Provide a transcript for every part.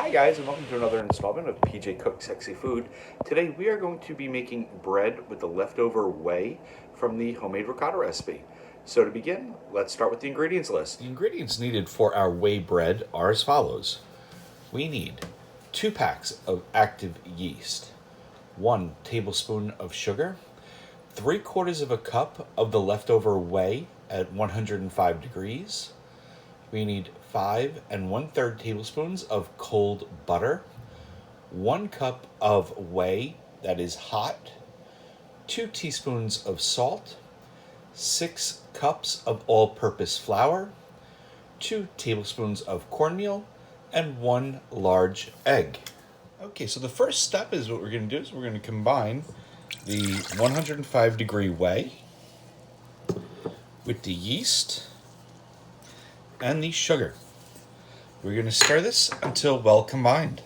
Hi guys, and welcome to another installment of PJ Cook Sexy Food. Today we are going to be making bread with the leftover whey from the homemade ricotta recipe. So to begin, let's start with the ingredients list. The ingredients needed for our whey bread are as follows. We need 2 packs of active yeast, 1 tablespoon of sugar, 3/4 of a cup of the leftover whey at 105 degrees. We need 5 1/3 tablespoons of cold butter, 1 cup of whey that is hot, 2 teaspoons of salt, 6 cups of all-purpose flour, 2 tablespoons of cornmeal, and 1 large egg. Okay, so the first step is what we're going to do is we're going to combine the 105-degree whey with the yeast and the sugar. We're going to stir this until well combined.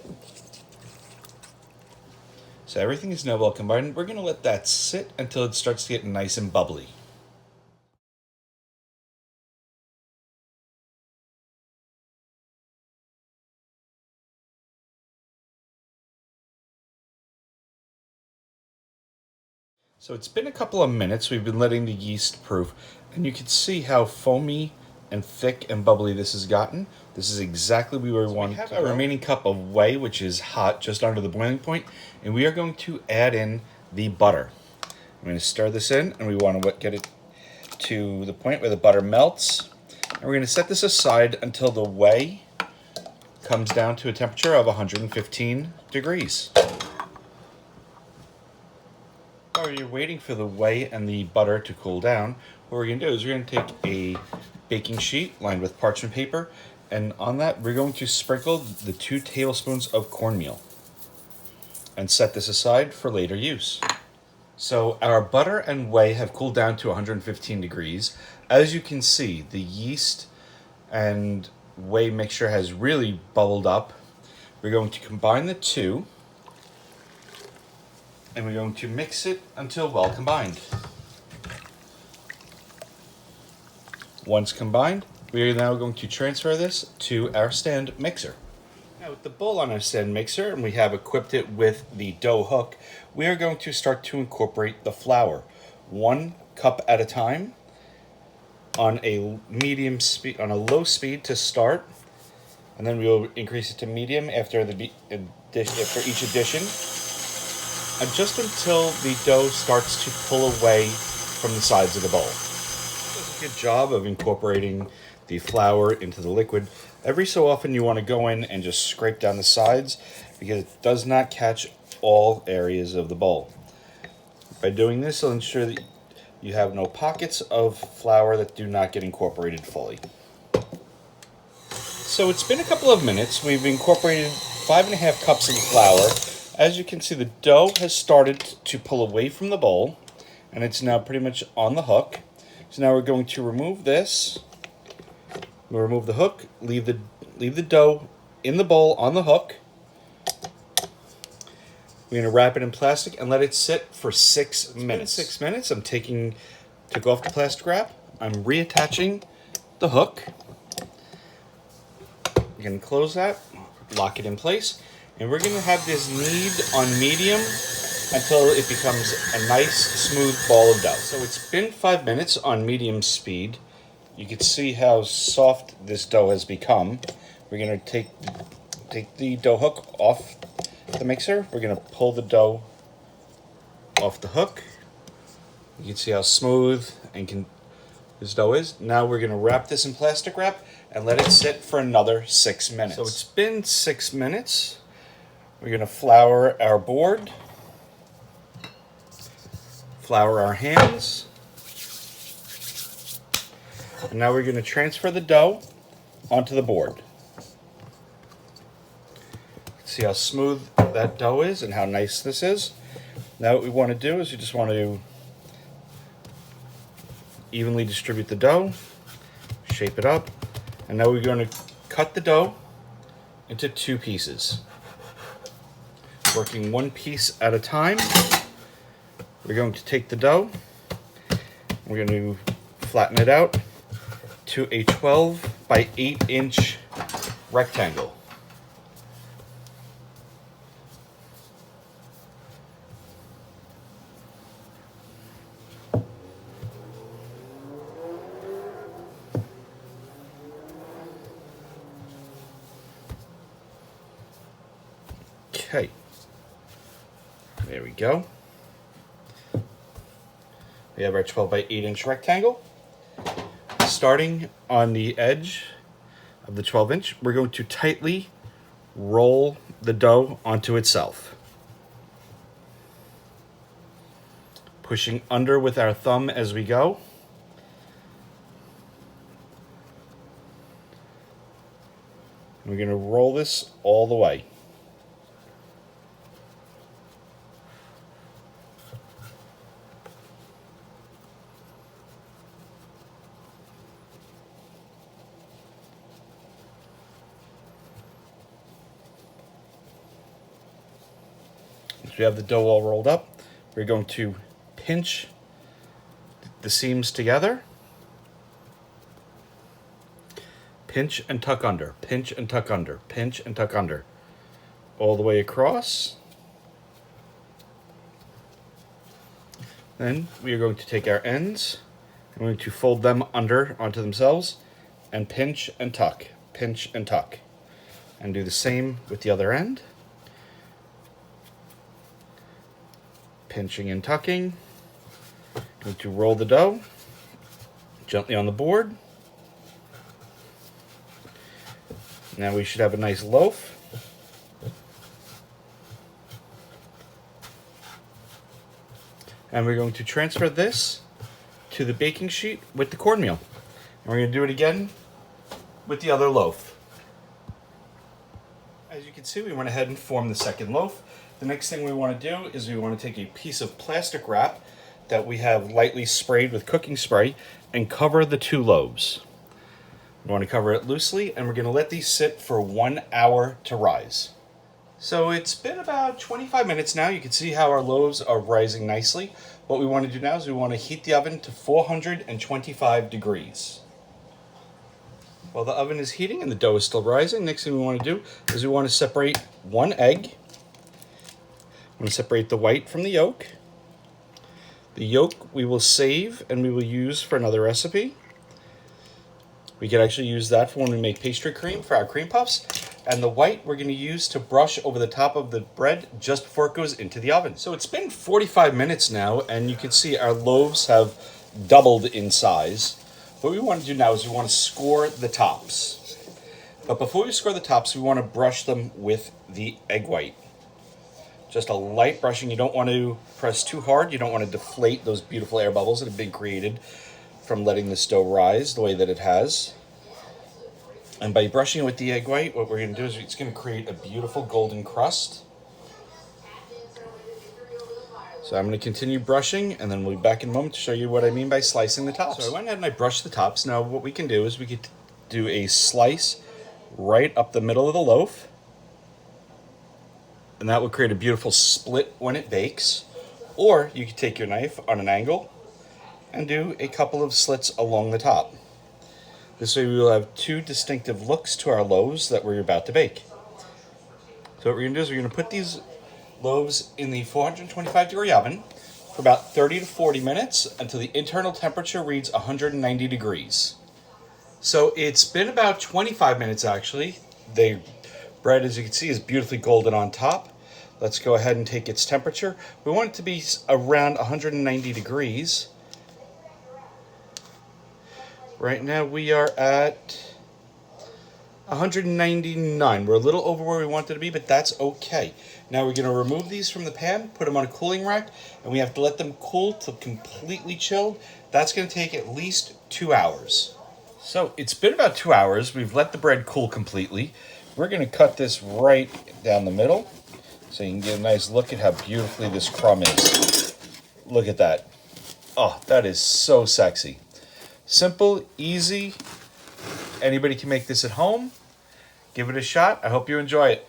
So everything is now well combined. We're going to let that sit until it starts to get nice and bubbly. So it's been a couple of minutes. We've been letting the yeast proof, and you can see how foamy and thick and bubbly this has gotten. This is exactly where we want. We have our remaining cup of whey, which is hot, just under the boiling point, and we are going to add in the butter. I'm going to stir this in, and we want to get it to the point where the butter melts. And we're going to set this aside until the whey comes down to a temperature of 115 degrees. While you're waiting for the whey and the butter to cool down, what we're going to do is we're going to take a baking sheet lined with parchment paper, and on that we're going to sprinkle the 2 tablespoons of cornmeal and set this aside for later use. So our butter and whey have cooled down to 115 degrees. As you can see, the yeast and whey mixture has really bubbled up. We're going to combine the two, and we're going to mix it until well combined. Once combined, we are now going to transfer this to our stand mixer. Now with the bowl on our stand mixer, and we have equipped it with the dough hook, we are going to start to incorporate the flour, 1 cup at a time, on a medium speed, on a low speed to start, and then we will increase it to medium after after each addition, and just until the dough starts to pull away from the sides of the bowl. It does a good job of incorporating the flour into the liquid. Every so often you want to go in and just scrape down the sides because it does not catch all areas of the bowl. By doing this, it'll ensure that you have no pockets of flour that do not get incorporated fully. So it's been a couple of minutes. We've incorporated 5.5 cups of flour. As you can see, the dough has started to pull away from the bowl, and it's now pretty much on the hook. So now we're going to remove this. We'll remove the hook, leave the dough in the bowl on the hook. We're going to wrap it in plastic and let it sit for 6 minutes. 6 minutes. Took off the plastic wrap. I'm reattaching the hook. You're going to close that, lock it in place, and we're going to have this knead on medium until it becomes a nice, smooth ball of dough. So it's been 5 minutes on medium speed. You can see how soft this dough has become. We're going to take the dough hook off the mixer. We're going to pull the dough off the hook. You can see how smooth and this dough is. Now we're going to wrap this in plastic wrap and let it sit for another 6 minutes. So it's been 6 minutes. We're going to flour our board, flour our hands, and now we're going to transfer the dough onto the board. See how smooth that dough is and how nice this is. Now what we want to do is we just want to evenly distribute the dough, shape it up, and now we're going to cut the dough into 2 pieces. Working 1 piece at a time, we're going to take the dough, we're going to flatten it out to a 12 by 8 inch rectangle. Okay. There we go. We have our 12 by 8 inch rectangle. Starting on the edge of the 12 inch, we're going to tightly roll the dough onto itself. Pushing under with our thumb as we go. We're going to roll this all the way. Once we have the dough all rolled up, we're going to pinch the seams together. Pinch and tuck under, pinch and tuck under, pinch and tuck under. All the way across. Then we are going to take our ends and we're going to fold them under onto themselves and pinch and tuck, pinch and tuck. And do the same with the other end. Pinching and tucking. Going to roll the dough gently on the board. Now we should have a nice loaf. And we're going to transfer this to the baking sheet with the cornmeal. And we're going to do it again with the other loaf. As you can see, we went ahead and formed the second loaf. The next thing we want to do is we want to take a piece of plastic wrap that we have lightly sprayed with cooking spray and cover the two loaves. We want to cover it loosely, and we're going to let these sit for 1 hour to rise. So it's been about 25 minutes now. You can see how our loaves are rising nicely. What we want to do now is we want to heat the oven to 425 degrees. While the oven is heating and the dough is still rising, next thing we want to do is we want to separate one egg. I'm going to separate the white from the yolk. The yolk we will save and we will use for another recipe. We can actually use that for when we make pastry cream for our cream puffs. And the white we're going to use to brush over the top of the bread just before it goes into the oven. So it's been 45 minutes now, and you can see our loaves have doubled in size. What we want to do now is we want to score the tops. But before we score the tops, we want to brush them with the egg white. Just a light brushing. You don't want to press too hard. You don't want to deflate those beautiful air bubbles that have been created from letting this dough rise the way that it has. And by brushing it with the egg white, what we're going to do is it's going to create a beautiful golden crust. So I'm going to continue brushing, and then we'll be back in a moment to show you what I mean by slicing the tops. So I went ahead and I brushed the tops. Now what we can do is we could do a slice right up the middle of the loaf. And that will create a beautiful split when it bakes. Or you could take your knife on an angle and do a couple of slits along the top. This way we will have two distinctive looks to our loaves that we're about to bake. So what we're going to do is we're going to put these loaves in the 425 degree oven for about 30 to 40 minutes until the internal temperature reads 190 degrees. So it's been about 25 minutes actually. The bread, as you can see, is beautifully golden on top. Let's go ahead and take its temperature. We want it to be around 190 degrees. Right now we are at 199. We're a little over where we wanted to be, but that's okay. Now we're going to remove these from the pan, put them on a cooling rack, and we have to let them cool till completely chilled. That's going to take at least 2 hours. So it's been about 2 hours. We've let the bread cool completely. We're going to cut this right down the middle so you can get a nice look at how beautifully this crumb is. Look at that. Oh, that is so sexy. Simple, easy. Anybody can make this at home. Give it a shot. I hope you enjoy it.